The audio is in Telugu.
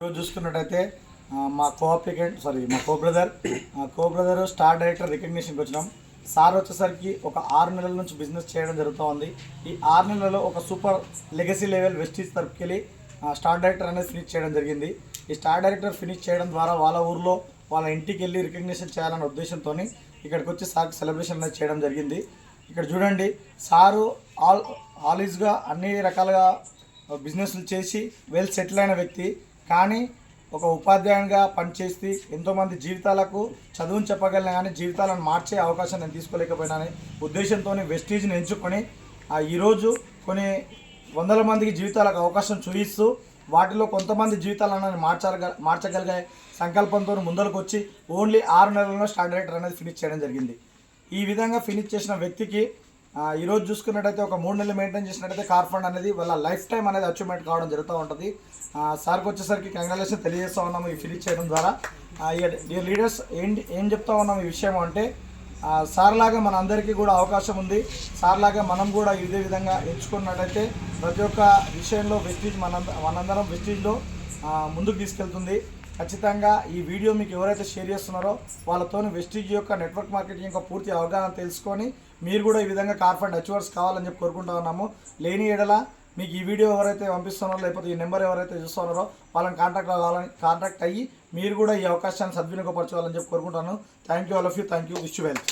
ఈరోజు చూసుకున్నట్టయితే మా కో బ్రదర్ స్టార్ డైరెక్టర్ రికగ్నిషన్కి వచ్చినాం. సార్ వచ్చేసరికి ఒక 6 నెలల నుంచి బిజినెస్ చేయడం జరుగుతూ ఉంది. ఈ 6 నెలలలో ఒక సూపర్ లెగసీ లెవెల్ వెస్టీజ్ తరపుకి వెళ్ళి స్టార్ డైరెక్టర్ అనేది ఫినిష్ చేయడం జరిగింది. ఈ స్టార్ డైరెక్టర్ ఫినిష్ చేయడం ద్వారా వాళ్ళ ఊర్లో వాళ్ళ ఇంటికి వెళ్ళి రికగ్నిషన్ చేయాలనే ఉద్దేశంతో ఇక్కడికి వచ్చి సార్కి సెలబ్రేషన్ అనేది చేయడం జరిగింది. ఇక్కడ చూడండి, సారు ఆల్ఈజ్గా అన్ని రకాలుగా బిజినెస్లు చేసి వెల్ సెటిల్ అయిన వ్యక్తి. కానీ ఒక ఉపాధ్యాయునిగా పనిచేసి ఎంతోమంది జీవితాలకు చదువుని చెప్పగలను, కానీ జీవితాలను మార్చే అవకాశం నేను తీసుకోలేకపోయినాను ఉద్దేశంతో వెస్టీజ్ని ఎంచుకొని ఈరోజు కొన్ని వందల మందికి జీవితాలకు అవకాశం చూపిస్తూ వాటిలో కొంతమంది జీవితాలను మార్చగలిగే సంకల్పంతో ముందరకు వచ్చి ఓన్లీ 6 నెలల్లో స్టార్ డైరెక్టర్ అనేది ఫినిష్ చేయడం జరిగింది. ఈ విధంగా ఫినిష్ చేసిన వ్యక్తికి ఈరోజు చూసుకున్నట్టయితే ఒక 3 నెలలు మెయింటైన్ చేసినట్టయితే కార్ ఫండ్ అనేది వాళ్ళ లైఫ్ టైం అనేది అచీవ్మెంట్ కావడం జరుగుతూ ఉంటుంది. సార్కి వచ్చేసరికి కంగ్రాచులేషన్ తెలియజేస్తూ ఉన్నాము ఈ ఫినిష్ చేయడం ద్వారా. డియర్ లీడర్స్, ఏం చెప్తా ఉన్నాము ఈ విషయం అంటే, సార్ లాగా మన అందరికీ కూడా అవకాశం ఉంది. సార్ లాగా మనం కూడా ఇదే విధంగా ఎంచుకున్నట్టయితే ప్రతి ఒక్క విషయంలో వెస్టీజ్ మనందరం వెస్టీజ్లో ముందుకు తీసుకెళ్తుంది. ఖచ్చితంగా ఈ వీడియో మీకు ఎవరైతే షేర్ చేస్తున్నారో వాళ్ళతో వెస్టీజ్ యొక్క నెట్వర్క్ మార్కెటింగ్ యొక్క పూర్తి అవగాహన తెలుసుకొని మీరు కూడా ఈ విధంగా కార్ ఫండ్ అచీవర్స్ కావాలని చెప్పి కోరుకుంటా ఉన్నాము. లేని ఎడల మీకు ఈ వీడియో ఎవరైతే పంపిస్తున్నారో లేకపోతే ఈ నెంబర్ ఎవరైతే చూస్తున్నారో వాళ్ళని కాంటాక్ట్ అయ్యి మీరు కూడా ఈ అవకాశాన్ని సద్వినియోగపరచుకోవాలని చెప్పి కోరుకుంటాను. Thank you all of you. Thank you. Wish you well.